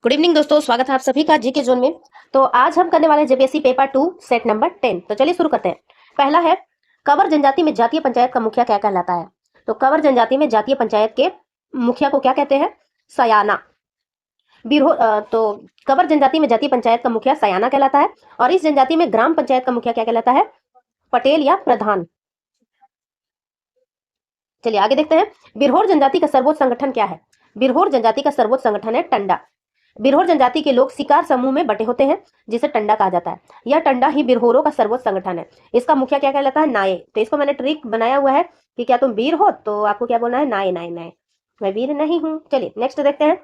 Good evening दोस्तों, स्वागत है आप सभी का जीके जोन में। तो आज हम करने वाले हैं जेपीएससी पेपर 2 सेट नंबर 10। तो चलिए शुरू करते हैं। पहला है, कवर जनजाति में जातीय पंचायत का मुखिया क्या कहलाता है? तो कवर जनजाति में जातीय पंचायत के मुखिया को क्या कहते हैं? सयाना। तो कवर जनजाति में जातीय पंचायत का मुखिया सयाना कहलाता है। और इस जनजाति में ग्राम पंचायत का मुखिया क्या कहलाता है? पटेल या प्रधान। चलिए आगे देखते हैं। बिरहोर जनजाति का सर्वोच्च संगठन क्या है? बिरहोर जनजाति का सर्वोच्च संगठन है टंडा। बिरहोर जनजाति के लोग शिकार समूह में बटे होते हैं, जिसे टंडा कहा जाता है। यह टंडा ही बिरहोरों का सर्वोच्च संगठन है। इसका मुखिया क्या कहलाता है? नाये। तो इसको मैंने ट्रिक बनाया हुआ है कि क्या तुम वीर हो, तो आपको क्या बोलना है? नाये नाये नाये। मैं वीर नहीं हूं। चलिए नेक्स्ट देखते हैं।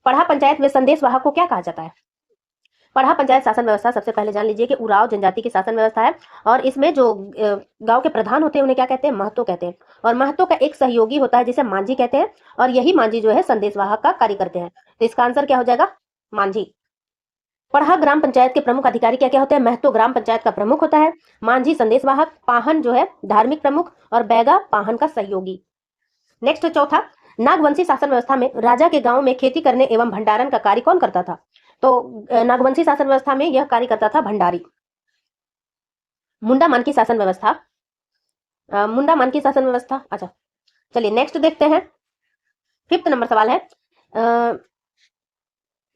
पढ़ा पंचायत में संदेश वाहक को क्या कहा जाता है? पढ़ा पंचायत शासन व्यवस्था सबसे पहले जान लीजिए कि उराव जनजाति की शासन व्यवस्था है। और इसमें जो गांव के प्रधान होते हैं उन्हें क्या कहते हैं? महतो कहते हैं। और महतो का एक सहयोगी होता है जिसे मांझी कहते हैं। और यही मांझी जो है संदेशवाहक का कार्य करते हैं। तो इसका आंसर क्या हो जाएगा? मांझी। पढ़ा ग्राम पंचायत के प्रमुख अधिकारी क्या क्या होते हैं? महतो ग्राम पंचायत का प्रमुख होता है, मांझी संदेशवाहक, पाहन जो है धार्मिक प्रमुख, और बैगा पाहन का सहयोगी। नेक्स्ट चौथा, नागवंशी शासन व्यवस्था में राजा के गांव में खेती करने एवं भंडारण का कार्य कौन करता था? तो नागवंशी शासन व्यवस्था में यह कार्य करता था भंडारी। मुंडा मान की शासन व्यवस्था, मुंडा मान की शासन व्यवस्था। अच्छा चलिए नेक्स्ट देखते हैं। 5th नंबर सवाल है,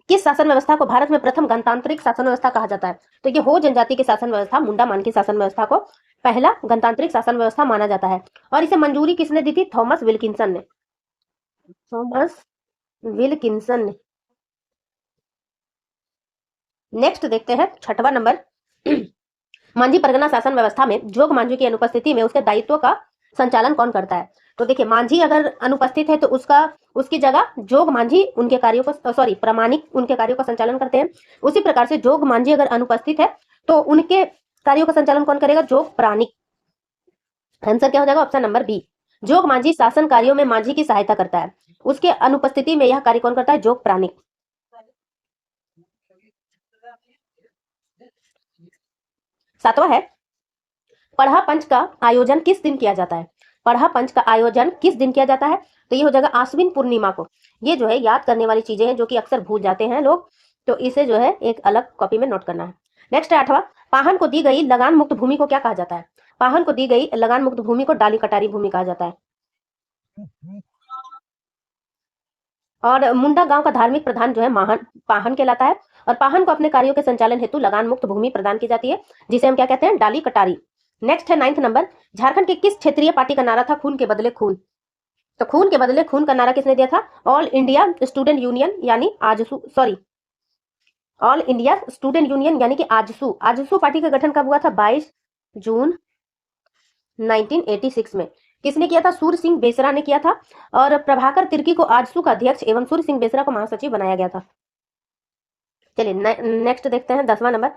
किस शासन व्यवस्था को भारत में प्रथम गणतांत्रिक शासन व्यवस्था कहा जाता है? तो ये हो जनजाति की शासन व्यवस्था, मुंडा मान की शासन व्यवस्था को पहला गणतांत्रिक शासन व्यवस्था माना जाता है। और इसे मंजूरी किसने दी थी? थॉमस विल्किंसन ने। थॉमस विल्किंसन ने। नेक्स्ट देखते हैं 6वां नंबर। मांझी परगना शासन व्यवस्था में जोग मांझी की अनुपस्थिति में उसके दायित्व का संचालन कौन करता है? तो देखिए, मांझी अगर अनुपस्थित है तो उसकी जगह जोग मांझी उनके कार्यों को प्रामाणिक उनके कार्यों का संचालन करते हैं। उसी प्रकार से जोग मांझी अगर अनुपस्थित है तो उनके कार्यों का संचालन कौन करेगा? जोग प्राणिक। आंसर क्या हो जाएगा? Option number B. Jog Manjhi शासन कार्यों में मांझी की सहायता करता है, उसके अनुपस्थिति में यह कार्य कौन करता है? जोग प्राणिक। 7वां है, पढ़ा पंच का आयोजन किस दिन किया जाता है? पढ़ा पंच का आयोजन किस दिन किया जाता है? तो ये हो जाएगा आश्विन पूर्णिमा को। ये जो है याद करने वाली चीजें हैं जो कि अक्सर भूल जाते हैं लोग, तो इसे जो है एक अलग कॉपी में नोट करना है। नेक्स्ट है 8वां, पाहन को दी गई लगान मुक्त भूमि को क्या कहा जाता है? पाहन को दी गई लगान मुक्त भूमि को डाली कटारी भूमि कहा जाता है। और मुंडा गांव का धार्मिक प्रधान जो है पाहन कहलाता है। और पाहन को अपने कार्यों के संचालन हेतु लगान मुक्त भूमि प्रदान की जाती है, जिसे हम क्या कहते हैं? डाली कटारी। नेक्स्ट है 9th नंबर, झारखंड की किस क्षेत्रीय पार्टी का नारा था खून के बदले खून? तो खून के बदले खून का नारा किसने दिया था? ऑल इंडिया स्टूडेंट यूनियन यानी AJSU, sorry, all India student union यानी कि आजसू। आजसू पार्टी का गठन कब हुआ था? 22 जून 1986 में। किसने किया था? सूर्य सिंह बेसरा ने किया था। और प्रभाकर तिर्की को आजसू का अध्यक्ष एवं सूर्य सिंह बेसरा को महासचिव बनाया गया था। चलिए नेक्स्ट देखते हैं 10वां नंबर,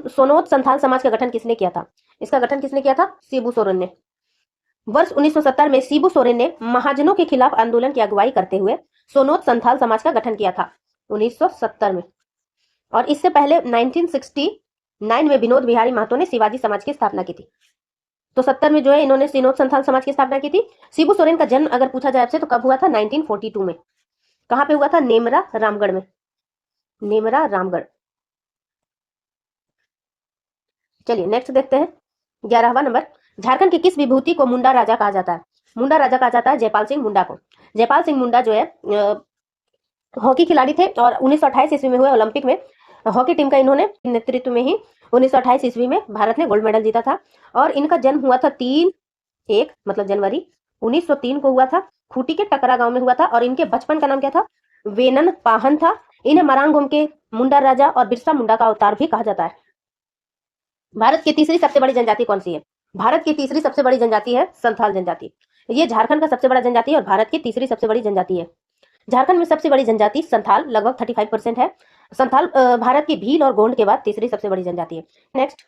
सोनोत संथाल समाज का गठन किसने किया था? इसका गठन किसने किया था? शिबू सोरेन ने। वर्ष 1970 में शिबू सोरेन ने महाजनों के खिलाफ आंदोलन की अगुवाई करते हुए सोनोत संथाल समाज का गठन किया था 1970 में। और इससे पहले 1969 में विनोद बिहारी महतो ने शिवाजी समाज की स्थापना की थी। तो 70 में जो है इन्होंने सोनोत संथाल समाज की स्थापना की थी। शिबू सोरेन का जन्म अगर पूछा जाए आपसे तो कब हुआ था? 1942 में। कहां पे हुआ था? नेमरा रामगढ़ में। नेमरा रामगढ़। चलिए नेक्स्ट देखते हैं 11वां नंबर, झारखंड की किस विभूति को मुंडा राजा कहा जाता है? मुंडा राजा कहा जाता है जयपाल सिंह मुंडा को। जयपाल सिंह मुंडा जो है हॉकी खिलाड़ी थे और 1928 ईस्वी में हुए ओलंपिक में हॉकी टीम का इन्होंने नेतृत्व में ही 1928 ईस्वी में भारत ने गोल्ड मेडल जीता था। और इनका जन्म हुआ था 3/1 मतलब जनवरी 1903 को हुआ था। खूटी के टकरा गांव में हुआ था। और इनके बचपन का नाम क्या था? वेनन पाहन था। इन्हें मरांगोम के मुंडा राजा और बिरसा मुंडा का अवतार भी कहा जाता है। भारत की तीसरी सबसे बड़ी जनजाति कौन सी है? भारत की तीसरी सबसे बड़ी जनजाति है संथाल जनजाति। ये झारखंड का सबसे बड़ा जनजाति है और भारत की तीसरी सबसे बड़ी जनजाति है। झारखंड में सबसे बड़ी जनजाति संथाल लगभग 35% है। संथाल भारत की भील और गोंड के बाद तीसरी सबसे बड़ी जनजाति है। नेक्स्ट,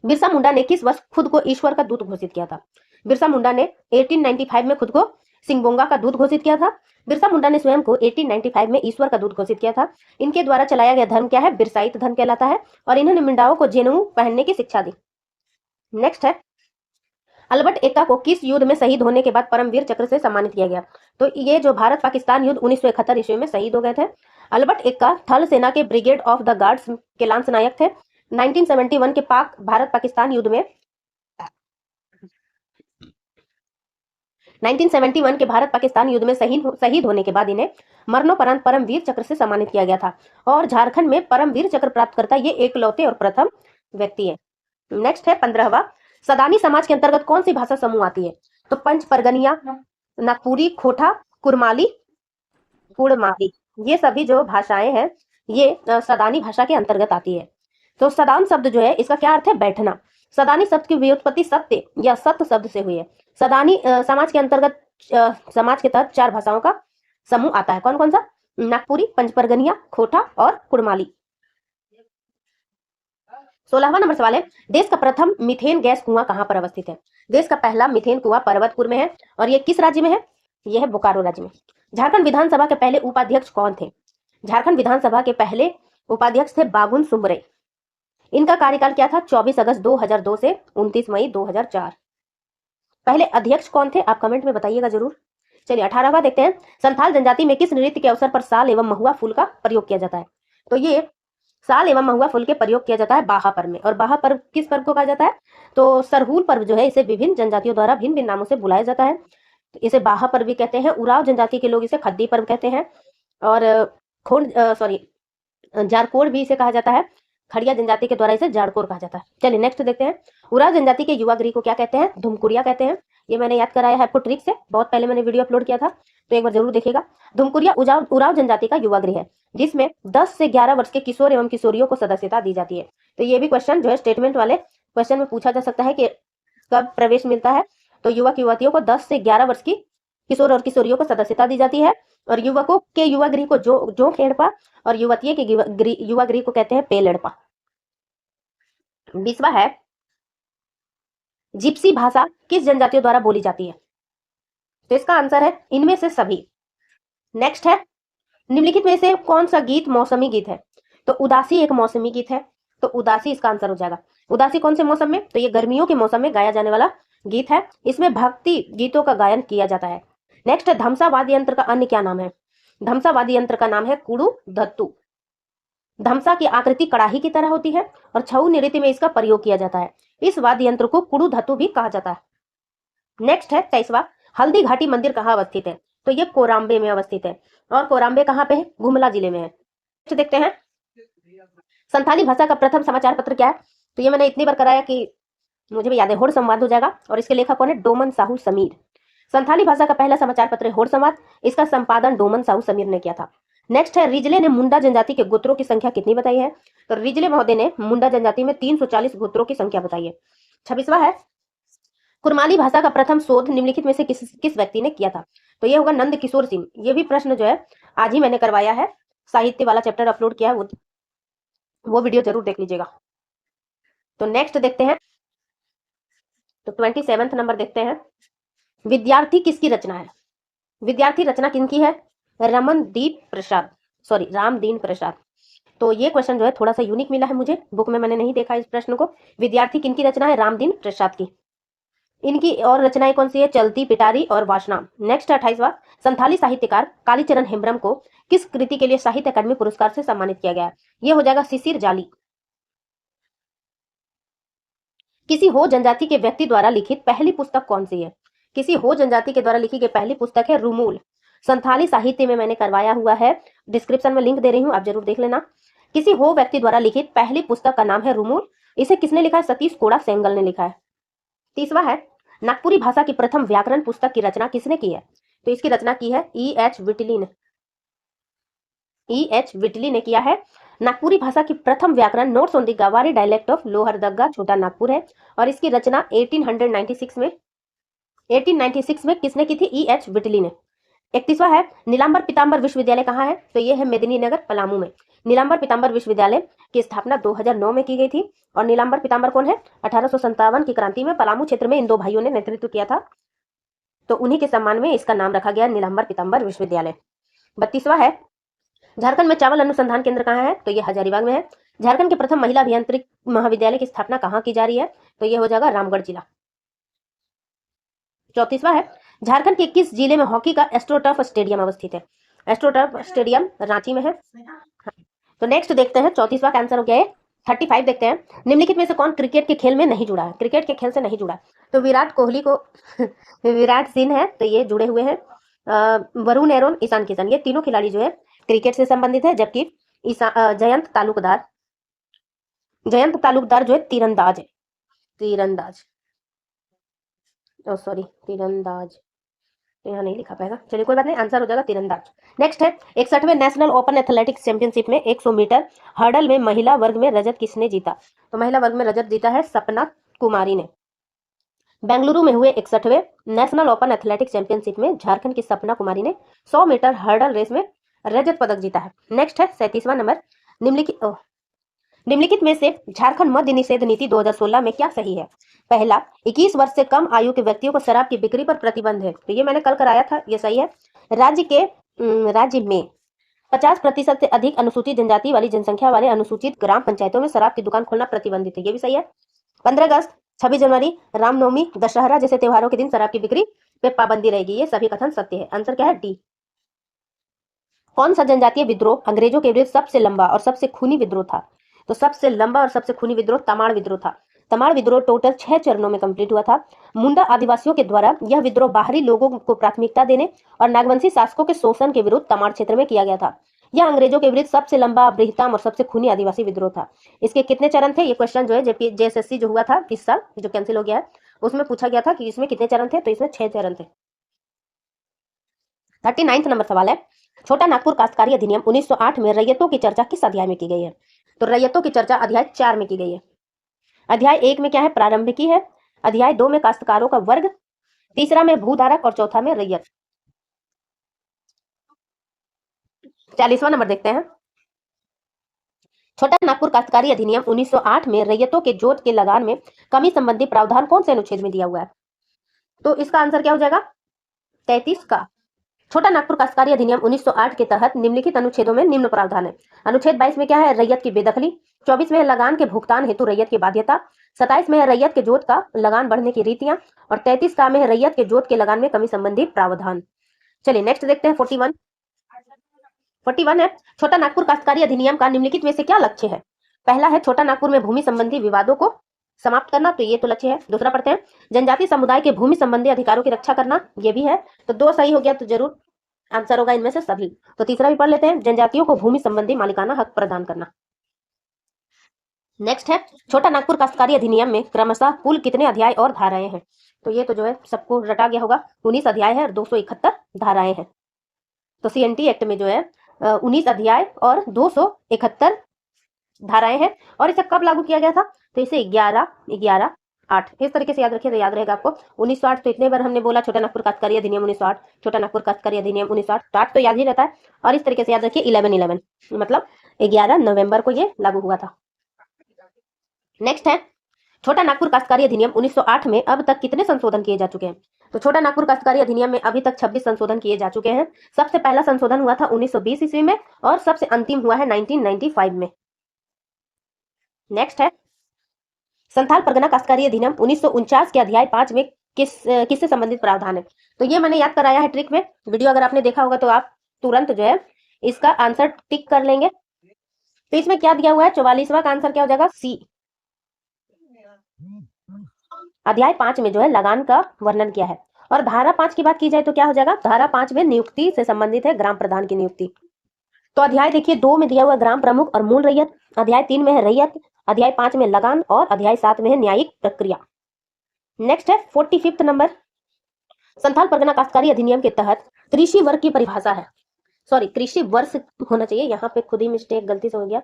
बिरसा मुंडा ने किस वर्ष खुद को ईश्वर का दूत घोषित किया था? बिरसा मुंडा ने 1895 में खुद को सिंगबोंगा का दूत घोषित किया था। बिरसा मुंडा ने स्वयं को 1895 में ईश्वर का दूत घोषित किया था। इनके द्वारा चलाया गया धर्म क्या है? बिरसाइत धर्म कहलाता है। और इन्होंने मिंडाओं को जेनेऊ पहनने की शिक्षा दी। नेक्स्ट है, अल्बर्ट एक्का को किस युद्ध में शहीद होने के बाद परमवीर चक्र से सम्मानित किया गया? तो ये जो भारत पाकिस्तान युद्ध 1971 ईस्वी में शहीद हो गए थे। अल्बर्ट एक्का थल सेना के ब्रिगेड ऑफ द गार्ड्स के लांस नायक थे। 1971 के भारत पाकिस्तान युद्ध में 1971 के भारत पाकिस्तान युद्ध में शहीद होने के बाद इन्हें मरणोपरांत परमवीर चक्र से सम्मानित किया गया था और झारखंड में परमवीर चक्र प्राप्त करता ये एकलौते और प्रथम व्यक्ति है। नेक्स्ट है 15वां, सदानी समाज के अंतर्गत कौन सी भाषा समूह आती है? तो पंच परगनिया, नागपुरी, खोटा, कुरमाली, कुड़माली, ये सभी जो भाषाएं हैं ये सदानी भाषा के अंतर्गत आती है। तो सदान शब्द जो है इसका क्या अर्थ है? बैठना। सदानी शब्द की व्युत्पत्ति सत्य या सत्य शब्द से हुई है। सदानी समाज के अंतर्गत समाज के तहत 4 भाषाओं का समूह आता है। कौन कौन सा? नागपुरी, पंचपरगनिया, खोटा और कुड़माली। 16वां नंबर सवाल है, देश का प्रथम मीथेन गैस कुआं कहां पर अवस्थित है? देश का पहला मीथेन कुआं पर्वतपुर में है और ये किस राज्य में है? यह है बोकारो राज्य में। झारखंड विधानसभा के पहले उपाध्यक्ष कौन थे? झारखंड विधानसभा के पहले उपाध्यक्ष थे बाबुन सुमरे। इनका कार्यकाल क्या था? 24 अगस्त 2002 से 29 मई 2004। पहले अध्यक्ष कौन थे? आप कमेंट में बताइएगा जरूर। चलिए 18वां देखते हैं, संथाल जनजाति में किस नृत्य के अवसर पर साल एवं महुआ फूल का प्रयोग किया जाता है? तो ये साल एवं महुआ फूल के प्रयोग किया जाता है बाहा पर्व में। और बाहा पर्व किस पर्व को कहा जाता है? तो सरहूल पर्व जो है इसे विभिन्न जनजातियों द्वारा भिन्न भिन्न नामों से बुलाया जाता है। तो इसे बाहा पर्व भी कहते हैं, उराव जनजाति के लोग इसे खद्दी पर्व कहते हैं और जारकोड़ भी इसे कहा जाता है। खड़िया जनजाति के द्वारा इसे जाड़कोर कहा जाता है। चलिए नेक्स्ट देखते हैं, उराव जनजाति के युवा गृह को क्या कहते हैं? धुमकुरिया कहते हैं। ये मैंने याद कराया है आपको ट्रिक से, बहुत पहले मैंने वीडियो अपलोड किया था, तो एक बार जरूर देखिएगा। धुमकुरिया उराव जनजाति का युवा गृह है जिसमें 10 से 11 वर्ष के किशोर एवं किशोरियों को सदस्यता दी जाती है। तो ये भी क्वेश्चन जो है स्टेटमेंट वाले क्वेश्चन में पूछा जा सकता है कि कब प्रवेश मिलता है। तो युवक युवतियों को 10 से 11 वर्ष की किशोर और किशोरियों को सदस्यता दी जाती है और युवकों के युवा गृह को जो खेड़पा और युवतियों के युवा गृह को कहते हैं पेलेड़पा। 20वां है, जिप्सी भाषा किस जनजातियों द्वारा बोली जाती है? तो इसका आंसर है इनमें से सभी। नेक्स्ट है, निम्नलिखित में से कौन सा गीत मौसमी गीत है? तो उदासी एक मौसमी गीत है, तो उदासी इसका आंसर हो जाएगा। उदासी कौन से मौसम में? तो ये गर्मियों के मौसम में गाया जाने वाला गीत है। इसमें भक्ति गीतों का गायन किया जाता है। नेक्स्ट है, धमसा वाद्य यंत्र का अन्य क्या नाम है? धमसा वाद्य यंत्र का नाम है कुड़ू धत्तू। धमसा की आकृति कड़ाही की तरह होती है और छऊ नृत्य में इसका प्रयोग किया जाता है। इस वाद्य यंत्र को कुड़ू धत्तू भी कहा जाता है। नेक्स्ट है 23वां, हल्दी घाटी मंदिर कहाँ अवस्थित है? तो ये कोराम्बे में अवस्थित है और कोराम्बे कहाँ पे है? गुमला जिले में है। नेक्स्ट देखते हैं, संथाली भाषा का प्रथम समाचार पत्र क्या है? तो ये मैंने इतनी बार कराया कि मुझे भी याद है, होड़ संवाद हो जाएगा और इसके लेखक कौन है? डोमन साहू समीर। संथाली भाषा का पहला समाचार पत्र है होड़ संवाद, इसका संपादन डोमन साहू समीर ने किया था। नेक्स्ट है, रिजले ने मुंडा जनजाति के गोत्रों की संख्या कितनी बताई है? तो रिजले महोदय ने मुंडा जनजाति में 340 गोत्रों की संख्या बताई है। 26वां है, कुरमाली भाषा का प्रथम शोध निम्नलिखित में से किस व्यक्ति ने किया था? तो ये होगा नंद किशोर सिंह। ये भी प्रश्न जो है आज ही मैंने करवाया है, साहित्य वाला चैप्टर अपलोड किया है, वो वीडियो जरूर देख लीजिएगा। तो नेक्स्ट देखते हैं, तो 27वां नंबर देखते हैं, विद्यार्थी किसकी रचना है? विद्यार्थी रचना किनकी है? रामदीन प्रसाद। तो ये क्वेश्चन जो है थोड़ा सा यूनिक मिला है मुझे, बुक में मैंने नहीं देखा इस प्रश्न को। विद्यार्थी किनकी रचना है? रामदीन प्रसाद की। इनकी और रचनाएं कौन सी है? चलती, पिटारी और वासना। नेक्स्ट 28वां, संथाली साहित्यकार कालीचरण हेम्ब्रम को किस कृति के लिए साहित्य अकादमी पुरस्कार से सम्मानित किया गया? ये हो जाएगा शिशिर जाली। किसी हो जनजाति के व्यक्ति द्वारा लिखित पहली पुस्तक कौन सी है? किसी हो जनजाति के द्वारा लिखी गई पहली पुस्तक है रूमूल। संथाली साहित्य में मैंने करवाया हुआ है, डिस्क्रिप्शन में लिंक दे रही हूँ, आप जरूर देख लेना। किसी हो व्यक्ति द्वारा लिखित पहली पुस्तक का नाम है रूमूल। इसे किसने लिखा है? सतीश कोड़ा सेंगल ने लिखा है। 30वां है, नागपुरी भाषा की प्रथम व्याकरण पुस्तक की रचना किसने की है? तो इसकी रचना की है E.H. विटली ने। E.H. विटली ने किया है। नागपुरी भाषा की प्रथम व्याकरण नोट्स ऑन द गवारी डायलेक्ट ऑफ लोहरदगा छोटा नागपुर है और इसकी रचना 1896 में किसने की थी? E.H. विटली ने। 31वां है, नीलांबर पीताम्बर विश्वविद्यालय कहाँ है? तो ये है मेदिनीनगर पलामू में। नीलांबर पीताम्बर विश्वविद्यालय की स्थापना 2009 में की गई थी और नीलांबर पीताम्बर कौन है? 1857 की क्रांति में पलामू क्षेत्र में इन दो भाइयों ने नेतृत्व किया था, तो उन्हीं के सम्मान में इसका नाम रखा गया नीलांबर पीताम्बर विश्वविद्यालय। 32वां है, झारखंड में चावल अनुसंधान केंद्र कहाँ है? तो ये हजारीबाग में है। झारखंड के प्रथम महिला अभियांत्रिक महाविद्यालय की स्थापना कहाँ की जा रही है? तो ये हो जाएगा रामगढ़ जिला। 34वां है, झारखंड के किस जिले में हॉकी का एस्ट्रोटर्फ स्टेडियम अवस्थित है? एस्ट्रोटर्फ स्टेडियम रांची में है। हाँ। तो नेक्स्ट देखते हैं 34वां का आंसर हो गया है। 35 देखते हैं, निम्नलिखित में से कौन क्रिकेट के खेल में नहीं जुड़ा है? क्रिकेट के खेल से नहीं जुड़ा। तो विराट कोहली को विराट सिंह है तो ये जुड़े हुए हैं। वरुण एरोन, ईशान किशन, ये तीनों खिलाड़ी जो है क्रिकेट से संबंधित है, जबकि जयंत तालुकदार जो है तीरंदाज है। तीरंदाज, ओ सॉरी, तीरंदाज यहाँ नहीं लिखा पाएगा, चलिए कोई बात नहीं, आंसर हो जाएगा तीरंदाज। नेक्स्ट है 61वें नेशनल ओपन एथलेटिक्स चैंपियनशिप में 100 मीटर हर्डल में महिला वर्ग में रजत किसने जीता? तो महिला वर्ग में रजत जीता है सपना कुमारी ने। बेंगलुरु में हुए 61वें नेशनल ओपन एथलेटिक्स चैंपियनशिप में झारखंड की सपना कुमारी ने 100 मीटर हर्डल रेस में रजत पदक जीता है। नेक्स्ट है 37वां नंबर, निम्नलिखित में से झारखंड मद्य निषेध नीति 2016 में क्या सही है? पहला, 21 वर्ष से कम आयु के व्यक्तियों को शराब की बिक्री पर प्रतिबंध है, तो ये मैंने कल कराया था, ये सही है। राज्य में 50% से अधिक अनुसूचित जनजाति वाली जनसंख्या वाले अनुसूचित ग्राम पंचायतों में शराब की दुकान खोलना प्रतिबंधित है, ये भी सही है। 15 अगस्त, 26 जनवरी, रामनवमी, दशहरा जैसे त्योहारों के दिन शराब की बिक्री पे पाबंदी रहेगी, ये सभी कथन सत्य है। आंसर क्या है? डी। कौन सा जनजातीय विद्रोह अंग्रेजों के विरुद्ध सबसे लंबा और सबसे खूनी विद्रोह था? तो सबसे लंबा और सबसे खूनी विद्रोह तमाड़ विद्रोह था। तमाड़ विद्रोह टोटल 6 चरणों में कंप्लीट हुआ था। मुंडा आदिवासियों के द्वारा यह विद्रोह बाहरी लोगों को प्राथमिकता देने और नागवंशी शासकों के शोषण के विरुद्ध तमाड़ क्षेत्र में किया गया था। यह अंग्रेजों के विरुद्ध सबसे लंबा, बृहत्तम और सबसे खूनी आदिवासी विद्रोह था। इसके कितने चरण थे? ये क्वेश्चन जो है JSSC जो हुआ था इस साल, जो कैंसिल हो गया है, उसमें पूछा गया था कि इसमें कितने चरण थे, तो इसमें 6 चरण थे। 39वां नंबर सवाल है, छोटा नागपुर काश्तकारी अधिनियम 1908 में रैयतों की चर्चा किस अध्याय में की गई है? तो रैयतों की चर्चा अध्याय 4 में की गई है। अध्याय 1 में क्या है? प्रारंभिकी है। अध्याय 2 में काश्तकारों का वर्ग, तीसरा में भूधारक और चौथा में रैयत। 40वां नंबर देखते हैं, छोटा नागपुर काश्तकारी अधिनियम 1908 में रैयतों के जोत के लगान में कमी संबंधी प्रावधान कौन से अनुच्छेद में दिया हुआ है? तो इसका आंसर क्या हो जाएगा? 33 का। छोटा नागपुर काश्तकारी अधिनियम 1908 के तहत निम्नलिखित अनुच्छेदों में निम्न प्रावधान है। अनुच्छेद 22 में क्या है? रैयत की बेदखली। 24 में है लगान के भुगतान हेतु रैयत की बाध्यता। 27 में है रैयत के जोत का लगान बढ़ने की रीतियां, और 33 का में है रैयत के जोत के लगान में कमी संबंधी प्रावधान। चलिए नेक्स्ट देखते हैं 41 है, छोटा नागपुर काश्तकारी अधिनियम का निम्नलिखित में से क्या लक्ष्य है? पहला है छोटा नागपुर में भूमि संबंधी विवादों को समाप्त करना, तो ये तो लक्ष्य है। दूसरा पढ़ते हैं, जनजातीय समुदाय के भूमि संबंधी अधिकारों की रक्षा करना, ये भी है। तो 2 सही हो गया, तो जरूर आंसर होगा इनमें से सभी। तो तीसरा भी पढ़ लेते हैं, जनजातियों को भूमि संबंधी मालिकाना हक प्रदान करना। नेक्स्ट है, छोटा नागपुर काश्तकारी अधिनियम में क्रमशः कुल कितने अध्याय और धाराएं हैं? तो ये तो जो है सबको रटा गया होगा, 19 अध्याय है और 271 धाराएं हैं। तो CNT एक्ट में जो है 19 अध्याय और 271 धाराएं हैं। और इसे कब लागू किया गया था? तो इसे 11/11/8 इस तरीके से याद रखिए, तो याद रहेगा आपको। 1908 तो इतने बार हमने बोला, छोटा नागपुर काश्तकारी अधिनियम 1908, छोटा नागपुर काश्तकारी अधिनियम 1908, टाट तो याद ही रहता है। और इस तरीके से याद रखिए 11/11 मतलब 11 नवंबर को ये लागू हुआ था। नेक्स्ट है, छोटा नागपुर काश्तकारी अधिनियम 1908 में अब तक कितने संशोधन किए जा चुके हैं? तो छोटा नागपुर काश्तकारी अधिनियम में अभी तक 26 संशोधन किए जा चुके हैं। सबसे पहला संशोधन हुआ था 1920 ईस्वी में, और सबसे अंतिम हुआ है 1995 में। नेक्स्ट है, संथाल परगना काश्तकारी अधिनियम 1949 के अध्याय 5 में किससे संबंधित प्रावधान है? तो ये मैंने याद कराया है ट्रिक में, वीडियो अगर आपने देखा होगा तो आप तुरंत जो है इसका आंसर टिक कर लेंगे। तो इसमें क्या दिया हुआ है? 44वां का आंसर क्या हो जाएगा? सी। अध्याय 5 में जो है लगान का वर्णन किया है। और धारा 5 की बात की जाए तो क्या हो जाएगा? धारा 5 में नियुक्ति से संबंधित है, ग्राम प्रधान की नियुक्ति। तो अध्याय देखिए 2 में दिया हुआ ग्राम प्रमुख और मूल रैयत, अध्याय 3 में है रैयत, अध्याय 5 में लगान, और अध्याय 7 में है न्यायिक प्रक्रिया। नेक्स्ट है 45वां नंबर, संथाल परगना काश्तकारी अधिनियम के तहत कृषि वर्ग की परिभाषा है, सॉरी कृषि वर्ष होना चाहिए, यहाँ पे खुद ही मिस्टेक, गलती से हो गया,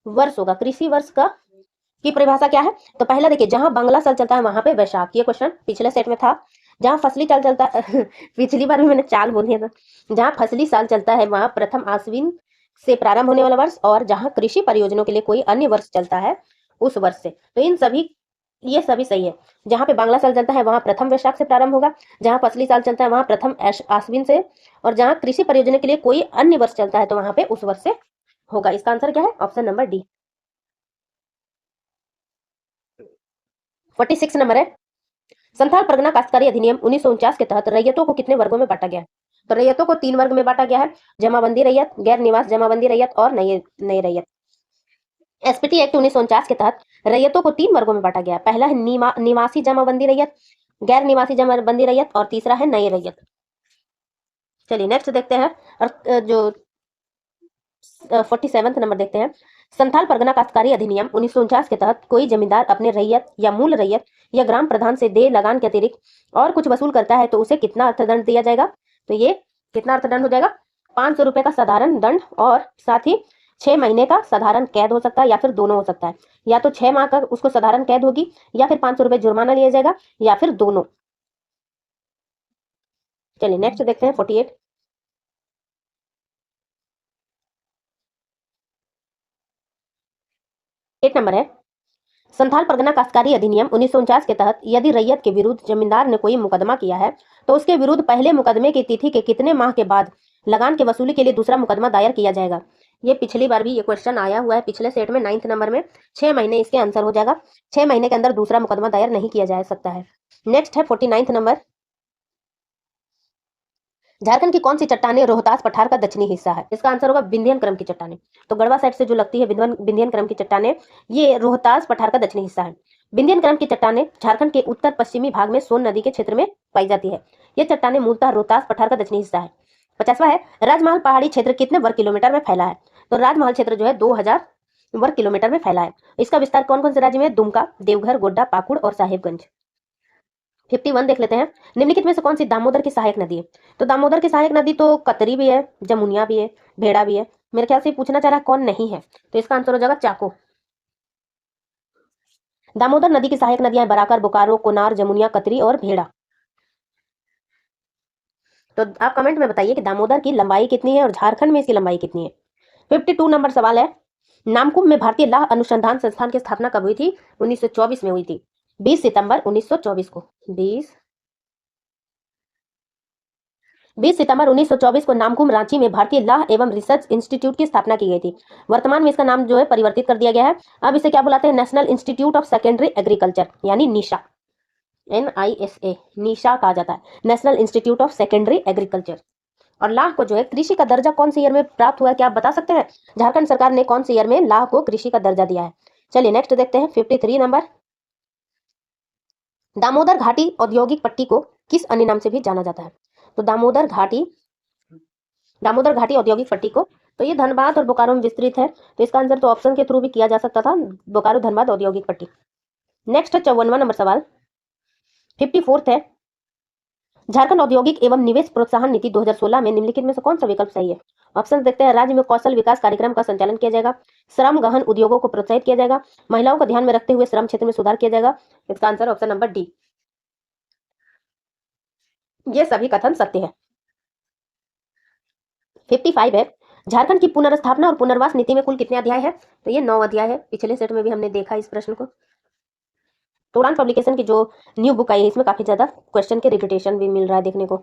वर्ष होगा। कृषि वर्ष का की परिभाषा क्या है? तो पहला देखिए, जहां बांग्ला साल चलता है वहां पे वैशाख, ये क्वेश्चन पिछले सेट में था। जहां फसली साल चलता पिछली बार भी मैंने चाल बोल दिया था। जहां फसली साल चलता है वहां प्रथम आश्विन से प्रारंभ होने वाला वर्ष, और जहां कृषि परियोजनाओं के लिए कोई अन्य वर्ष चलता है उस वर्ष से। तो इन सभी, ये सभी सही है। जहां पे बांग्ला साल चलता है वहां प्रथम वैशाख से प्रारंभ होगा, जहां फसली साल चलता है वहां प्रथम आश्विन से, और जहां कृषि परियोजना के लिए कोई अन्य वर्ष चलता है तो वहां पे उस वर्ष से होगा। इसका आंसर क्या है? Option number D. 46 नंबर है, संथाल परगना काश्तकारी अधिनियम 1949 के तहत रैयतों को कितने वर्गों में बांटा गया है? तो रैयतों को 3 वर्ग में बांटा गया है, जमाबंदी रैयत, गैर निवास जमाबंदी रैयत और नई नई रैयत। एसपीटी एक्ट 1949 के तहत रैयतों को 3 वर्गों में बांटा गया है। पहला है निवासी जमाबंदी रैयत, गैर निवासी जमाबंदी रैयत और तीसरा है नई रैयत। चलिए नेक्स्ट देखते हैं, और जो 47 नंबर देखते हैं। संथाल परगना काश्तकारी अधिनियम 1949 के तहत कोई जमींदार अपने रैयत या मूल रैयत या ग्राम प्रधान से दे लगान के अतिरिक्त और कुछ वसूल करता है तो उसे कितना अर्थदंड दिया जाएगा? तो ये कितना अर्थदंड हो जाएगा? 500 रुपए का साधारण दंड और साथ ही 6 महीने का साधारण कैद हो सकता है, या फिर दोनों हो सकता है। या तो 6 माह का उसको साधारण कैद होगी, या फिर 500 रुपए जुर्माना लिया जाएगा, या फिर दोनों। चलिए नेक्स्ट देखते हैं 48। 8 नंबर है, संथाल परगना काश्तकारी अधिनियम 1949 के तहत यदि रैयत के विरुद्ध जमींदार ने कोई मुकदमा किया है तो उसके विरुद्ध पहले मुकदमे की तिथि के कितने माह के बाद लगान के वसूली के लिए दूसरा मुकदमा दायर किया जाएगा? ये पिछली बार भी ये क्वेश्चन आया हुआ है, पिछले सेट में 9th नंबर में। 6 महीने इसके आंसर हो जाएगा। 6 महीने के अंदर दूसरा मुकदमा दायर नहीं किया जा सकता है। नेक्स्ट है 49th नंबर, झारखंड की कौन सी चट्टानें रोहतास पठार का दक्षिणी हिस्सा है? इसका आंसर होगा विंध्यन क्रम की चट्टानें। तो गढ़वा साइड से जो लगती है विंध्यन क्रम की चट्टानें, ये रोहतास पठार का दक्षिणी हिस्सा है। विंध्यन क्रम की चट्टानें झारखंड के उत्तर पश्चिमी भाग में सोन नदी के क्षेत्र में पाई जाती है। ये चट्टानें मूलतः रोहतास पठार का दक्षिणी हिस्सा है। 50वां है, राजमहल पहाड़ी क्षेत्र कितने वर्ग किलोमीटर में फैला है? तो राजमहल क्षेत्र जो है 2000 वर्ग किलोमीटर में फैला है। इसका विस्तार कौन कौन से राज्य में? दुमका, देवघर, गोड्डा, पाकुड़ और साहेबगंज। 51 देख लेते हैं, निम्नलिखित में से कौन सी दामोदर की सहायक नदी है? तो दामोदर की सहायक नदी तो कतरी भी है, जमुनिया भी है, भेड़ा भी है। मेरे ख्याल से पूछना चाह रहा है कौन नहीं है, तो इसका आंसर हो जाएगा चाको। दामोदर नदी की सहायक नदियां बराकर, बोकारो, कोनार, जमुनिया, कतरी और भेड़ा। तो आप कमेंट में बताइए कि दामोदर की लंबाई कितनी है और झारखंड में इसकी लंबाई कितनी है। 52 नंबर सवाल है, नामकुम में भारतीय लाह अनुसंधान संस्थान की स्थापना कब हुई थी? 1924 में हुई थी, 20 सितंबर 1924 को। 20 सितंबर 1924 को नामकुम रांची में भारतीय लाह एवं रिसर्च इंस्टीट्यूट की स्थापना की गई थी। वर्तमान में इसका नाम जो है परिवर्तित कर दिया गया है। अब इसे क्या बुलाते हैं? National institute of secondary agriculture, यानी निशा, NISA, निशा कहा जाता है, national institute of secondary agriculture. और लाह को जो है कृषि का दर्जा कौन से ईयर में प्राप्त हुआ है, क्या आप बता सकते हैं? झारखंड सरकार ने कौन से ईयर में लाह को कृषि का दर्जा दिया है? चलिए नेक्स्ट देखते हैं 53 नंबर, दामोदर घाटी औद्योगिक पट्टी को किस अन्य नाम से भी जाना जाता है? तो दामोदर घाटी औद्योगिक पट्टी को, तो ये धनबाद और बोकारो में विस्तृत है, तो इसका आंसर तो ऑप्शन के थ्रू भी किया जा सकता था, बोकारो धनबाद औद्योगिक पट्टी। नेक्स्ट है 54वां नंबर सवाल, 54th है, झारखंड औद्योगिक एवं निवेश प्रोत्साहन नीति 2016 में निम्नलिखित में से कौन सा विकल्प सही है? ऑप्शन देखते हैं, राज्य में कौशल विकास कार्यक्रम का संचालन किया जाएगा, श्रम गहन उद्योगों को प्रोत्साहित किया जाएगा, महिलाओं को ध्यान में रखते हुए श्रम क्षेत्र में सुधार किया जाएगा। इसका आंसर ऑप्शन नंबर डी, ये सभी कथन सत्य है। 55 है, झारखंड की पुनर्स्थापना और पुनर्वास नीति में कुल कितने अध्याय है? तो ये 9 अध्याय है। पिछले सेट में भी हमने देखा इस प्रश्न को। तोड़ान पब्लिकेशन की जो न्यू बुक आई है, इसमें काफी ज्यादा क्वेश्चन के रिपीटेशन भी मिल रहा है देखने को।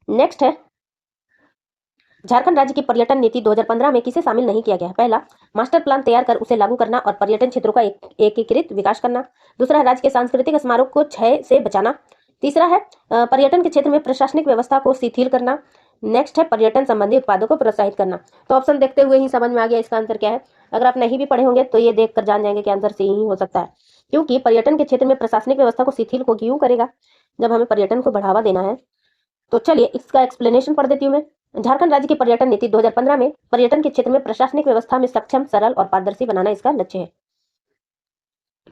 नेक्स्ट है, झारखंड राज्य की पर्यटन नीति 2015 में किसे शामिल नहीं किया गया है? पहला, मास्टर प्लान तैयार कर उसे लागू करना और पर्यटन क्षेत्रों का एकीकृत विकास करना। दूसरा है, राज्य के सांस्कृतिक स्मारक को क्षय से बचाना। तीसरा है, पर्यटन के क्षेत्र में प्रशासनिक व्यवस्था को शिथिल करना। नेक्स्ट है, पर्यटन संबंधी उत्पादों को प्रोत्साहित करना। तो ऑप्शन देखते हुए ही समझ में आ गया इसका आंसर क्या है। अगर आप नहीं भी पढ़े होंगे तो ये देखकर जान जाएंगे कि आंसर सही ही हो सकता है, क्योंकि पर्यटन के क्षेत्र में प्रशासनिक व्यवस्था को शिथिल को क्यों करेगा जब हमें पर्यटन को बढ़ावा देना है। तो चलिए इसका एक्सप्लेनेशन पढ़ देती हूँ मैं। झारखंड राज्य की पर्यटन नीति 2015 में पर्यटन के क्षेत्र में प्रशासनिक व्यवस्था में सक्षम, सरल और पारदर्शी बनाना इसका लक्ष्य है।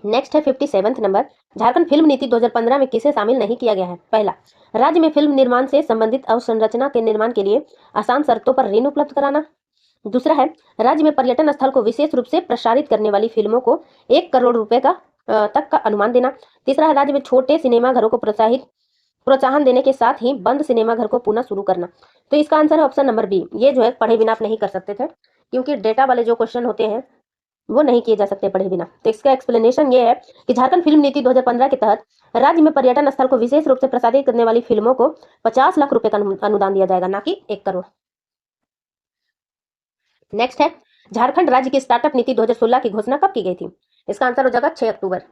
नेक्स्ट है 57 नंबर, झारखंड फिल्म नीति 2015 में किसे शामिल नहीं किया गया है? पहला, राज्य में फिल्म निर्माण से संबंधित अवसंरचना के निर्माण के लिए आसान शर्तों पर ऋण उपलब्ध कराना। दूसरा है, राज्य में पर्यटन स्थल को विशेष रूप से प्रसारित करने वाली फिल्मों को 1 करोड़ रुपए का तक का अनुमान देना। तीसरा है, राज्य में छोटे सिनेमा घरों को प्रोत्साहन देने के साथ ही बंद सिनेमा घर को पुनः शुरू करना। तो इसका आंसर है ऑप्शन नंबर बी। ये जो है पढ़े बिना आप नहीं कर सकते थे, क्योंकि डेटा वाले जो क्वेश्चन होते हैं वो नहीं किए जा सकते पढ़े बिना। तो इसका एक्सप्लेनेशन ये है कि झारखंड फिल्म नीति 2015 के तहत राज्य में पर्यटन स्थल को विशेष रूप से प्रसारित करने वाली फिल्मों को 50 लाख रुपए का अनुदान दिया जाएगा, ना कि 1 करोड़। नेक्स्ट है, झारखंड राज्य की स्टार्टअप नीति 2016 की घोषणा कब की गई थी? इसका आंसर हो जाएगा 6 अक्टूबर।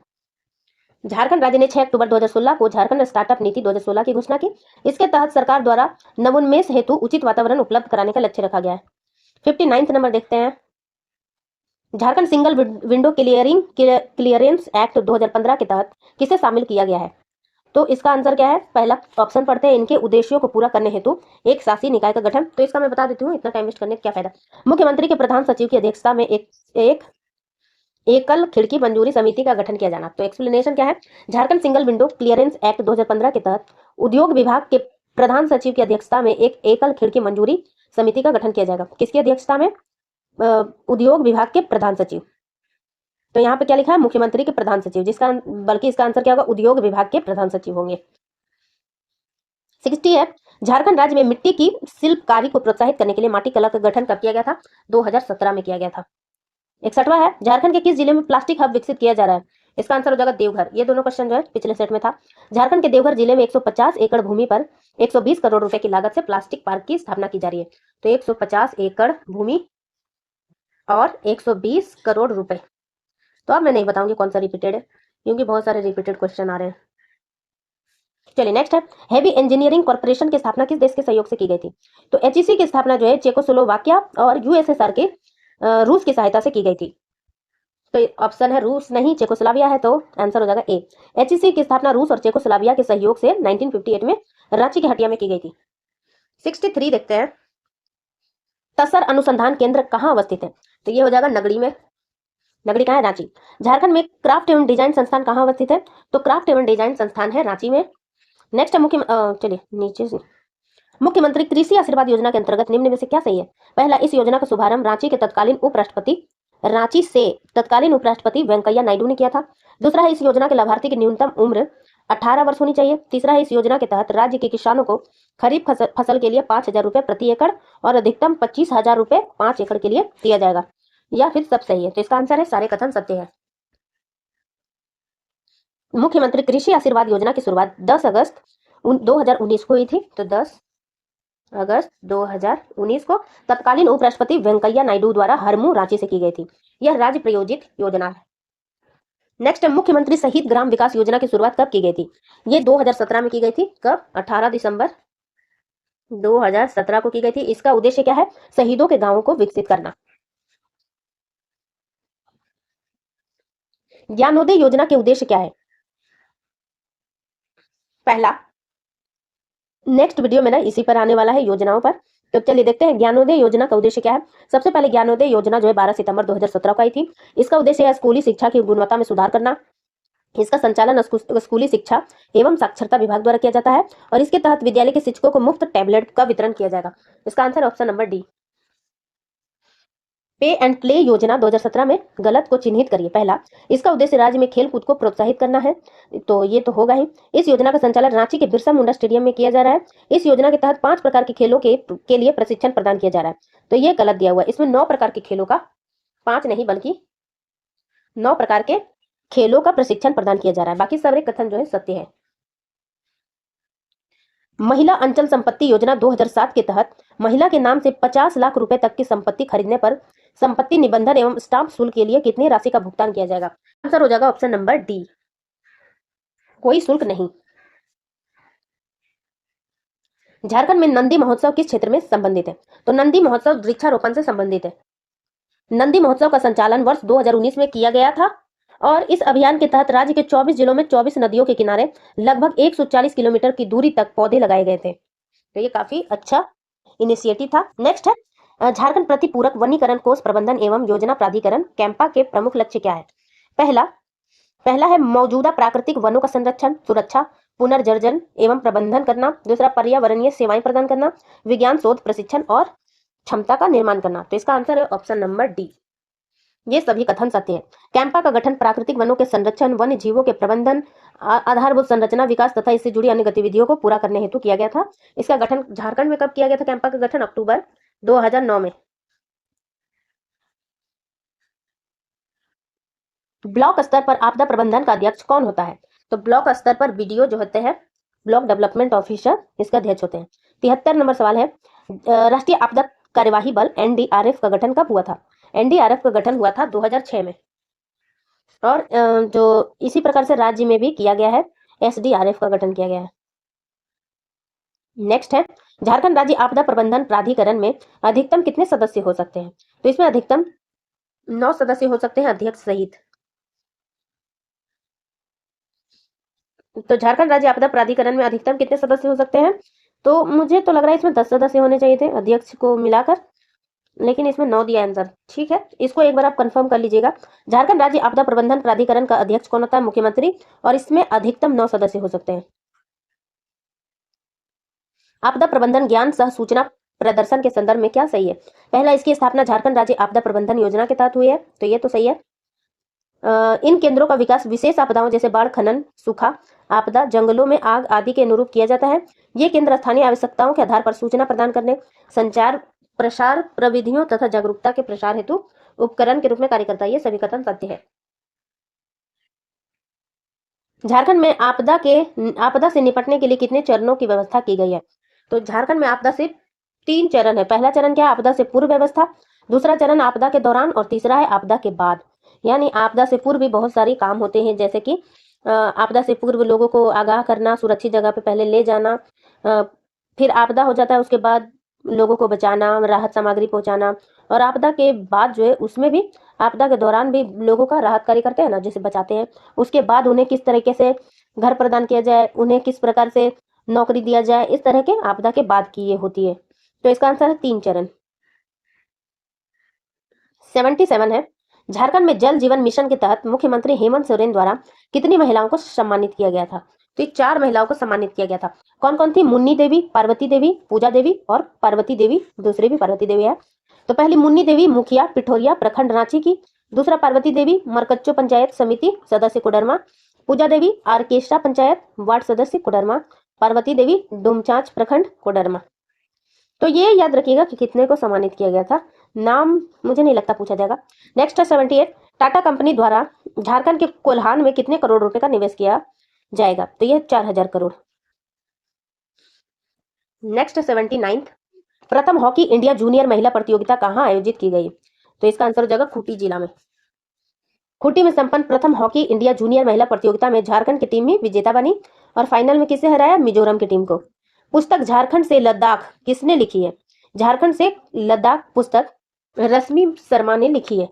झारखंड राज्य ने 6 अक्टूबर 2016 को झारखंड स्टार्टअप नीति 2016 की घोषणा की। इसके तहत सरकार द्वारा नवोन्मेष हेतु उचित वातावरण उपलब्ध कराने का लक्ष्य रखा गया है। 59 नंबर देखते हैं। Jharkhand single window clearance act 2015 के तहत किसे शामिल किया गया है? तो इसका आंसर क्या है? पहला ऑप्शन पढ़ते हैं, इनके उद्देश्यों को पूरा करने हेतु एक शासी निकाय का गठन। तो इसका मैं बता देती हूँ, इतना टाइम वेस्ट करने का क्या फायदा। मुख्यमंत्री के प्रधान सचिव की अध्यक्षता में एक एकल खिड़की मंजूरी समिति का गठन किया जाना। तो एक्सप्लेनेशन क्या है? Jharkhand single window clearance act 2015 के तहत उद्योग विभाग के प्रधान सचिव की अध्यक्षता में एक एकल खिड़की मंजूरी समिति का गठन किया जाएगा। किसकी अध्यक्षता में? उद्योग विभाग के प्रधान सचिव। तो यहाँ पे क्या लिखा है? मुख्यमंत्री के प्रधान सचिव, जिसका बल्कि इसका आंसर क्या होगा? उद्योग विभाग के प्रधान सचिव होंगे। 60 है, झारखंड राज्य में मिट्टी की शिल्पकारी को प्रोत्साहित करने के लिए माटी कला का गठन कब किया गया था? 2017 में किया गया था। 61वां है, झारखंड के किस जिले में प्लास्टिक हब विकसित किया जा रहा है? इसका आंसर हो जाएगा देवघर। ये दोनों क्वेश्चन जो है पिछले सेट में था। झारखंड के देवघर जिले में 150 एकड़ भूमि पर 120 करोड़ रुपए की लागत से प्लास्टिक पार्क की स्थापना की जा रही है। तो 150 एकड़ भूमि और 120 करोड़ रुपए। तो अब मैं नहीं बताऊंगी कौन सा रिपीटेड है, क्योंकि बहुत सारे रिपीटेड क्वेश्चन आ रहे हैं। चलिए नेक्स्ट है, हेवी इंजीनियरिंग कॉर्पोरेशन की स्थापना किस देश के सहयोग से की गई थी? तो एचईसी की स्थापना जो है चेकोस्लोवाकिया और यूएसएसआर के रूस की सहायता से की गई थी। तो ऑप्शन है रूस नहीं, चेकोस्लोवाकिया है, तो आंसर हो जाएगा ए। एचईसी की स्थापना रूस और चेकोस्लोवाकिया के सहयोग से 1958 में रांची के हटिया में की गई थी। 63 देखते हैं, तसर अनुसंधान केंद्र कहाँ अवस्थित है? तो ये हो जाएगा नगड़ी में। नगड़ी कहाँ है? रांची। झारखंड में क्राफ्ट एवं डिजाइन संस्थान कहाँ अवस्थित है? तो क्राफ्ट एवं डिजाइन संस्थान है रांची में। नेक्स्ट है चलिए नीचे से, मुख्यमंत्री कृषि आशीर्वाद योजना के अंतर्गत निम्न में से क्या सही है? पहला, इस योजना का शुभारंभ रांची से तत्कालीन उपराष्ट्रपति वेंकैया नायडू ने किया था। दूसरा है, इस योजना के लाभार्थी की न्यूनतम उम्र 18 वर्ष होनी चाहिए। तीसरा है, इस योजना के तहत राज्य के किसानों को खरीफ फसल के लिए 5,000 रुपए प्रति एकड़ और अधिकतम 25,000 रुपए 5 एकड़ के लिए दिया जाएगा, या फिर सब सही है? तो इसका आंसर है सारे कथन सत्य है। मुख्यमंत्री कृषि आशीर्वाद योजना की शुरुआत 10 अगस्त 2019 को हुई थी। तो 10 अगस्त 2019 को तत्कालीन उपराष्ट्रपति वेंकैया नायडू द्वारा हरमू रांची से की गई थी। यह राज्य प्रायोजित योजना है। नेक्स्ट, मुख्यमंत्री शहीद ग्राम विकास योजना की शुरुआत कब की गई थी? ये 2017 में की गई थी। कब? 18 दिसंबर 2017 को की गई थी। इसका उद्देश्य क्या है? शहीदों के गांवों को विकसित करना। ज्ञानोदय योजना के उद्देश्य क्या है? पहला, नेक्स्ट वीडियो में ना इसी पर आने वाला है, योजनाओं पर। तो चलिए देखते हैं ज्ञानोदय योजना का उद्देश्य क्या है। सबसे पहले ज्ञानोदय योजना जो है 12 सितंबर 2017 को आई थी। इसका उद्देश्य है स्कूली शिक्षा की गुणवत्ता में सुधार करना। इसका संचालन स्कूली शिक्षा एवं साक्षरता विभाग द्वारा किया जाता है और इसके तहत विद्यालय के शिक्षकों को मुफ्त टैबलेट का वितरण किया जाएगा। इसका आंसर ऑप्शन नंबर डी। पे एंड प्ले योजना 2017 में गलत को चिन्हित करिए। पहला, इसका उद्देश्य राज्य में खेल कूद को प्रोत्साहित करना है। तो ये तो होगा ही। इस योजना का संचालन रांची के बिरसा मुंडा स्टेडियम में किया जा रहा है। इस योजना के तहत 5 प्रकार के खेलों के लिए प्रशिक्षण प्रदान किया जा रहा है। तो ये गलत दिया हुआ है। इसमें 9 प्रकार के खेलों का, 5 नहीं बल्कि 9 प्रकार के खेलों का प्रशिक्षण प्रदान किया जा रहा है। बाकी सारे कथन जो है सत्य है। महिला अंचल संपत्ति योजना 2007 के तहत महिला के नाम से 50 लाख रुपए तक की संपत्ति खरीदने पर संपत्ति निबंधन एवं स्टाम्प शुल्क के लिए कितनी राशि का भुगतान किया जाएगा? आंसर हो जाएगा ऑप्शन नंबर डी, कोई शुल्क नहीं। झारखंड में नंदी महोत्सव किस क्षेत्र में संबंधित है? तो नंदी महोत्सव वृक्षारोपण से संबंधित है। नंदी महोत्सव का संचालन वर्ष 2019 में किया गया था और इस अभियान के तहत राज्य के 24 जिलों में 24 नदियों के किनारे लगभग 140 किलोमीटर की दूरी तक पौधे लगाए गए थे। तो ये काफी अच्छा इनिशिएटिव था। नेक्स्ट है, झारखंड प्रतिपूरक वनीकरण कोष प्रबंधन एवं योजना प्राधिकरण कैंपा के प्रमुख लक्ष्य क्या है? पहला है मौजूदा प्राकृतिक वनों का संरक्षण, सुरक्षा, पुनर्जर्जन एवं प्रबंधन करना। दूसरा, पर्यावरणीय सेवाएं प्रदान करना, विज्ञान शोध प्रशिक्षण और क्षमता का निर्माण करना। तो इसका आंसर है ऑप्शन नंबर डी। ये सभी कथन सत्य है। कैंपा का गठन प्राकृतिक वनों के संरक्षण, वन्य जीवों के प्रबंधन, आधारभूत संरचना विकास तथा इससे जुड़ी अन्य गतिविधियों को पूरा करने हेतु किया गया था। इसका गठन झारखंड में कब किया गया था? कैंपा का गठन अक्टूबर 2009 में। ब्लॉक स्तर पर आपदा प्रबंधन का अध्यक्ष कौन होता है? तो ब्लॉक स्तर पर बीडीओ जो होते हैं, ब्लॉक डेवलपमेंट ऑफिसर, इसका अध्यक्ष होते हैं। 73 नंबर सवाल है, राष्ट्रीय आपदा कार्यवाही बल एनडीआरएफ का गठन कब हुआ था? एनडीआरएफ का गठन हुआ था 2006 में। और जो इसी प्रकार से राज्य में भी किया गया है, एसडीआरएफ का गठन किया गया है। नेक्स्ट है, झारखंड राज्य आपदा प्रबंधन प्राधिकरण में अधिकतम कितने सदस्य हो सकते हैं? तो इसमें अधिकतम 9 सदस्य हो सकते हैं, अध्यक्ष सहित। तो झारखंड राज्य आपदा प्राधिकरण में अधिकतम कितने सदस्य हो सकते हैं? तो मुझे तो लग रहा है इसमें 10 सदस्य होने चाहिए थे, अध्यक्ष को मिलाकर, लेकिन इसमें 9 दिया आंसर। ठीक है, इसको एक बार आप कंफर्म कर लीजिएगा। झारखंड राज्य आपदा प्रबंधन प्राधिकरण का अध्यक्ष कौन होता है? मुख्यमंत्री, और इसमें अधिकतम 9 सदस्य हो सकते हैं। आपदा प्रबंधन ज्ञान सह सूचना प्रदर्शन के संदर्भ में क्या सही है? पहला, इसकी स्थापना झारखंड राज्य आपदा प्रबंधन योजना के तहत हुई है, तो ये तो सही है। इन केंद्रों का विकास विशेष आपदाओं जैसे बाढ़, खनन, सूखा आपदा, जंगलों में आग आदि के अनुरूप किया जाता है। ये केंद्र स्थानीय आवश्यकताओं के आधार पर सूचना प्रदान करने, संचार प्रसार प्रविधियों तथा जागरूकता के प्रसार हेतु उपकरण के रूप में कार्य करता है। ये सभी कथन सत्य है। झारखंड में आपदा से निपटने के लिए कितने चरणों की व्यवस्था की गई है? तो झारखंड में आपदा से 3 चरण है। पहला चरण क्या है? आपदा से पूर्व व्यवस्था। दूसरा चरण आपदा के दौरान, और तीसरा है आपदा के बाद। यानी आपदा से पूर्व भी बहुत सारे काम होते हैं, जैसे कि आपदा से पूर्व लोगों को आगाह करना, सुरक्षित जगह पे पहले ले जाना, फिर आपदा हो जाता है उसके बाद लोगों को बचाना, राहत सामग्री पहुंचाना, और आपदा के बाद जो है उसमें भी, आपदा के दौरान भी लोगों का राहत कार्य करते हैं ना, जैसे बचाते हैं, उसके बाद उन्हें किस तरीके से घर प्रदान किया जाए, उन्हें किस प्रकार से नौकरी दिया जाए, इस तरह के आपदा के बाद की ये होती है। तो इसका आंसर है 3 चरण। 77 है, झारखंड में जल जीवन मिशन के तहत मुख्यमंत्री हेमंत सोरेन द्वारा कितनी महिलाओं को सम्मानित किया गया था? तो 4 महिलाओं को सम्मानित किया गया था। कौन कौन थी? मुन्नी देवी, पार्वती देवी, पूजा देवी और पार्वती देवी, दूसरी भी पार्वती देवी है। तो पहली मुन्नी देवी, मुखिया पिठोरिया प्रखंड रांची की। दूसरा पार्वती देवी, मरकच्चो पंचायत समिति सदस्य कोडरमा। पूजा देवी, आरकेशा पंचायत वार्ड सदस्य कोडरमा। पार्वती देवी, डुमचांच प्रखंड कोडरमा। तो ये याद रखिएगा कि कितने को सम्मानित किया गया था। नाम मुझे नहीं लगता पूछा जाएगा। नेक्स्ट है 78, टाटा कंपनी द्वारा झारखंड के कोल्हान में कितने करोड़ रुपए का निवेश किया जाएगा? तो ये 4000 करोड़। नेक्स्ट 79, प्रथम हॉकी इंडिया जूनियर महिला प्रतियोगिता कहाँ आयोजित की गई? तो इसका आंसर हो जाएगा खूंटी जिला में। खूंटी में संपन्न प्रथम हॉकी इंडिया जूनियर महिला प्रतियोगिता में झारखंड की टीम ही विजेता बनी, और फाइनल में किसे हराया? मिजोरम की टीम को। पुस्तक झारखंड से लद्दाख किसने लिखी है? झारखंड से लद्दाख पुस्तक रश्मि शर्मा ने लिखी है।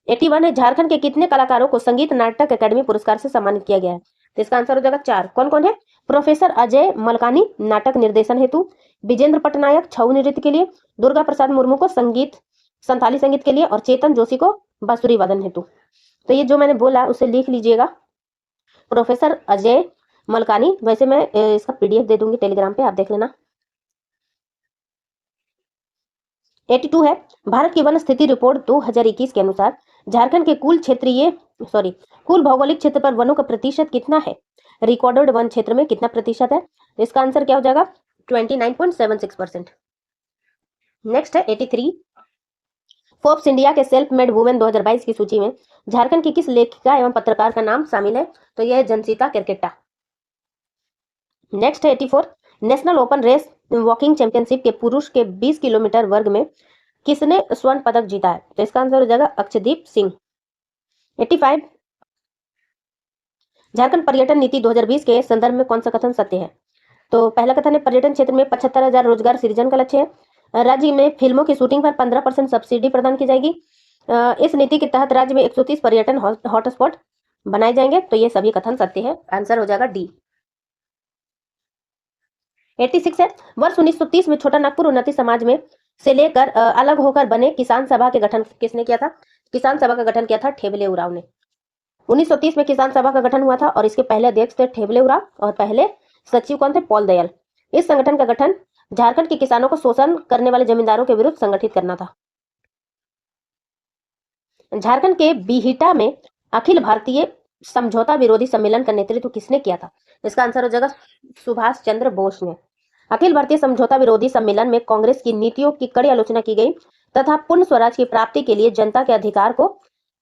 81 है, झारखंड के कितने कलाकारों को संगीत नाटक अकादमी पुरस्कार से सम्मानित किया गया है? तो इसका आंसर हो जाएगा 4। कौन कौन है? प्रोफेसर अजय मलकानी नाटक निर्देशन हेतु, विजेंद्र पटनायक छऊ नृत्य के लिए, दुर्गा प्रसाद मुर्मू को संथाली संगीत के लिए, और चेतन जोशी को बांसुरी वादन हेतु। तो ये जो मैंने बोला उसे लिख लीजिएगा, प्रोफेसर अजय मलकानी। वैसे मैं इसका पीडीएफ दे दूंगी टेलीग्राम पे, आप देख लेना। 82 है, भारत की वन स्थिति रिपोर्ट 2021 के अनुसार झारखंड के कुल भौगोलिक क्षेत्र पर वनों का प्रतिशत कितना है? रिकॉर्डेड वन क्षेत्र में कितना प्रतिशत है? तो इसका आंसर क्या हो जाएगा? 29.76%। नेक्स्ट है 83, फोर्ब्स इंडिया के सेल्फ मेड वुमेन 2022 की सूची में झारखंड की किस लेखिका एवं पत्रकार का नाम शामिल है? तो यह है जनसीता केरकेट्टा। नेक्स्ट है 84, national open race walking championship के पुरुष के 20 किलोमीटर वर्ग में किसने स्वर्ण पदक जीता है? तो इसका आंसर हो जाएगा अक्षदीप सिंह। 85, झारखंड पर्यटन नीति 2020 के संदर्भ में कौन सा कथन सत्य है? तो पहला कथन है, पर्यटन क्षेत्र में 75,000 रोजगार सृजन का लक्ष्य है। राज्य में फिल्मों की शूटिंग पर 15% सब्सिडी प्रदान की जाएगी। इस नीति के तहत राज्य में 130 पर्यटन हॉटस्पॉट बनाए जाएंगे। तो ये सभी कथन सत्य है, आंसर हो जाएगा डी। 86 है, वर्ष 1930 में छोटा नागपुर उन्नति समाज में से लेकर अलग होकर बने किसान सभा के गठन किसने किया था? किसान सभा का गठन किया था ठेबले उरांव ने। 1930 में किसान सभा का गठन हुआ था, और इसके पहले अध्यक्ष थे ठेबले उरांव, और पहले सचिव कौन थे? पॉल दयाल। इस संगठन का गठन झारखंड के किसानों को शोषण करने वाले जमींदारों के विरुद्ध संगठित करना था। झारखंड के बिहिटा में अखिल भारतीय समझौता विरोधी सम्मेलन का नेतृत्व किसने किया था? इसका आंसर हो जाएगा सुभाष चंद्र बोस ने। अखिल भारतीय समझौता विरोधी सम्मेलन में कांग्रेस की नीतियों की कड़ी आलोचना की गई तथा पूर्ण स्वराज की प्राप्ति के लिए जनता के अधिकार को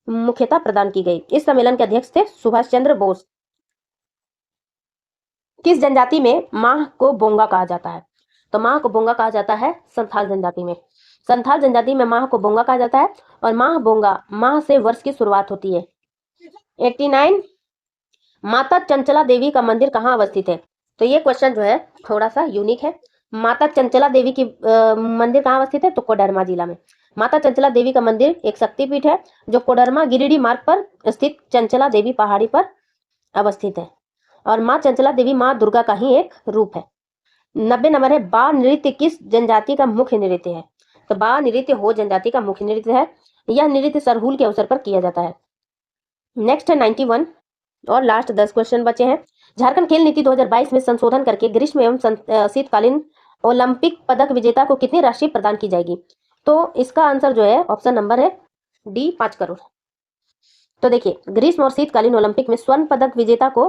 मुख्यता प्रदान की गई। इस सम्मेलन के अध्यक्ष थे सुभाष चंद्र बोस। किस जनजाति में माह को बोंगा कहा जाता है? तो माह को बोंगा कहा जाता है संथाल जनजाति में। संथाल जनजाति में माह को बोंगा कहा जाता है, और माह बोंगा माह से वर्ष की शुरुआत होती है। 89, माता चंचला देवी का मंदिर कहाँ अवस्थित है? तो ये क्वेश्चन जो है थोड़ा सा यूनिक है। माता चंचला देवी की मंदिर कहाँ अवस्थित है? तो कोडरमा जिला में। माता चंचला देवी का मंदिर एक शक्तिपीठ है जो कोडरमा गिरिडीह मार्ग पर स्थित चंचला देवी पहाड़ी पर अवस्थित है और माँ चंचला देवी माँ दुर्गा का ही एक रूप है। 90 नंबर है, बा नृत्य किस जनजाति का मुख्य नृत्य है? तो बा नृत्य हो जनजाति का मुख्य नृत्य है। यह नृत्य सरहुल के अवसर पर किया जाता है। नेक्स्ट है 91 और लास्ट 10 क्वेश्चन बचे हैं। झारखंड खेल नीति 2022 में संशोधन करके ग्रीष्म एवं शीतकालीन ओलंपिक पदक विजेता को कितनी राशि प्रदान की जाएगी? तो इसका आंसर जो है ऑप्शन नंबर है डी, 5 करोड़। तो देखिए, ग्रीष्म और शीतकालीन ओलंपिक में स्वर्ण पदक विजेता को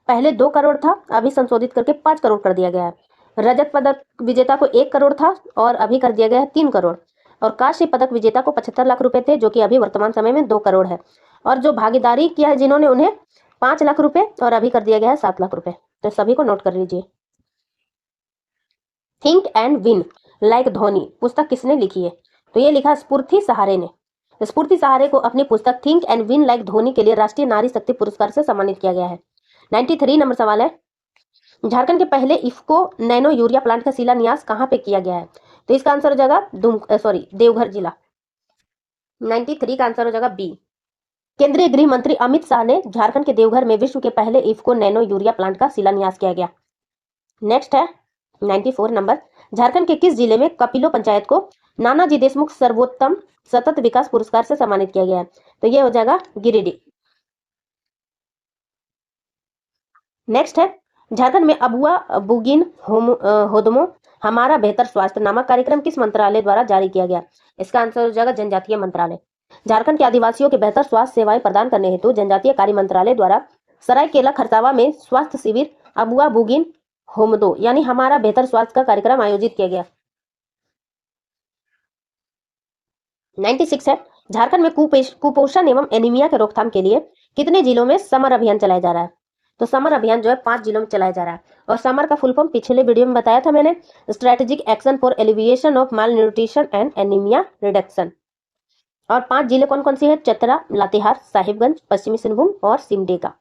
पहले 2 करोड़ था, अभी संशोधित करके 5 करोड़ कर दिया गया है। रजत पदक विजेता को 1 करोड़ था और अभी कर दिया गया है 3 करोड़। और कांस्य पदक विजेता को 75 लाख रुपए थे, जो कि अभी वर्तमान समय में 2 करोड़ है। और जो भागीदारी किया है जिन्होंने, उन्हें 5 लाख रुपए और अभी कर दिया गया है 7 लाख रुपए। तो सभी को नोट कर लीजिए। Think and win like Dhoni पुस्तक किसने लिखी है? तो ये लिखा स्फूर्ति सहारे ने। स्फूर्ति सहारे को अपनी पुस्तक think and win like Dhoni के लिए राष्ट्रीय नारी शक्ति पुरस्कार से सम्मानित किया गया है। 93 नंबर सवाल है, झारखंड के पहले इफ्को नैनो यूरिया प्लांट का शिलान्यास कहाँ पे किया गया है? तो इसका आंसर हो जाएगा देवघर जिला। 93 का आंसर हो जाएगा बी। केंद्रीय गृह मंत्री अमित शाह ने झारखंड के देवघर में विश्व के पहले इफ्को नैनो यूरिया प्लांट का शिलान्यास किया गया। नेक्स्ट है 94 नंबर, झारखंड के किस जिले में कपिलो पंचायत को नानाजी देशमुख सर्वोत्तम सतत विकास पुरस्कार से सम्मानित किया गया है? तो ये हो जाएगा गिरिडीह। नेक्स्ट है, झारखंड में अबुआ बुगिन होदमो हमारा बेहतर स्वास्थ्य नामक कार्यक्रम किस मंत्रालय द्वारा जारी किया गया? इसका आंसर हो जाएगा जनजातीय मंत्रालय। झारखंड के आदिवासियों के बेहतर स्वास्थ्य सेवाएं प्रदान करने हेतु जनजातीय कार्य मंत्रालय द्वारा सरायकेला खरसावा में स्वास्थ्य शिविर अबुआ बुगिन होमदो यानी हमारा बेहतर स्वास्थ्य का कार्यक्रम आयोजित किया गया। 96 है, झारखंड में कुपोषण एवं एनीमिया के रोकथाम के लिए कितने जिलों में समर अभियान चलाया जा रहा है? तो समर अभियान जो है 5 जिलों में चलाया जा रहा है। और समर का फुल फॉर्म पिछले वीडियो में बताया था मैंने, strategic action for alleviation of mall nutrition and anaemia reduction. और 5 जिले कौन कौन से हैं? चतरा, लातेहार, साहिबगंज, पश्चिमी सिंहभूम और सिमडेगा।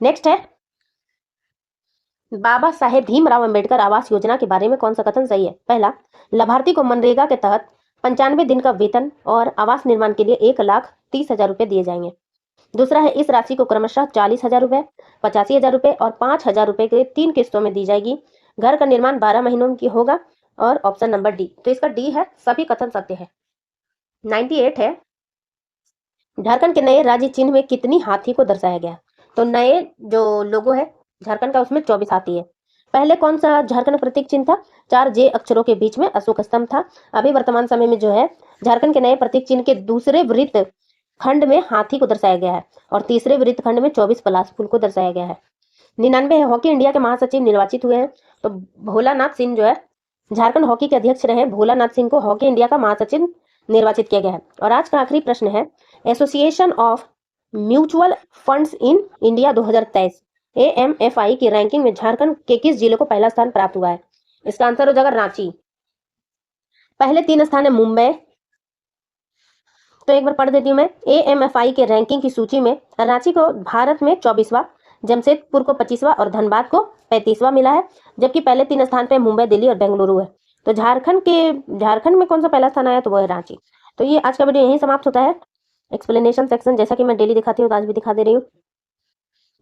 नेक्स्ट है, बाबा साहेब भीमराव अंबेडकर आवास योजना के बारे में कौन सा कथन सही है? पहला, लाभार्थी को मनरेगा के तहत 95 दिन का वेतन और आवास निर्माण के लिए 1,30,000 रुपए दिए जाएंगे। दूसरा है, इस राशि को क्रमशः 40,000 रुपए, 85,000 रुपए और 5,000 रुपए के 3 किस्तों में दी जाएगी। घर का निर्माण 12 महीनों की होगा। और ऑप्शन नंबर डी, तो इसका डी है, सभी कथन सत्य है। 98 है, झारखंड के नए राज्य चिन्ह में कितनी हाथी को दर्शाया गया? तो नए जो लोगो है झारखंड का, उसमें 24 हाथी है। पहले कौन सा झारखंड प्रतीक चिन्ह था? 4 जे अक्षरों के बीच में अशोक स्तंभ था। अभी वर्तमान समय में जो है झारखंड के नए प्रतीक चिन्ह के दूसरे वृत्त खंड में हाथी को दर्शाया गया है और तीसरे वृत्त खंड में 24 पलाश फूल को दर्शाया गया है। 99 है, हॉकी इंडिया के महासचिव निर्वाचित हुए हैं। तो भोलानाथ सिंह जो है झारखंड हॉकी के अध्यक्ष रहे। भोलानाथ सिंह को हॉकी इंडिया का महासचिव निर्वाचित किया गया है। और आज का आखिरी प्रश्न है, association of mutual funds in India 2023 AMFI की रैंकिंग में झारखंड के किस जिले को पहला स्थान प्राप्त हुआ है? इसका आंसर हो जाएगा रांची। पहले 3 स्थान है मुंबई। तो एक बार पढ़ देती हूँ मैं, AMFI के रैंकिंग की सूची में रांची को भारत में 24वां, जमशेदपुर को 25वां और धनबाद को 35वां मिला है। जबकि पहले 3 स्थान पे मुंबई, दिल्ली और बेंगलुरु है। तो झारखंड में कौन सा पहला स्थान आया? तो वो है रांची। तो ये आज का वीडियो यहीं समाप्त होता है। एक्सप्लेनेशन सेक्शन जैसा कि मैं डेली दिखाती हूँ, तो आज भी दिखा दे रही हूँ।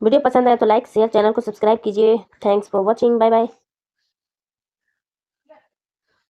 वीडियो पसंद आए तो लाइक शेयर, चैनल को सब्सक्राइब कीजिए। Thanks for watching, bye bye.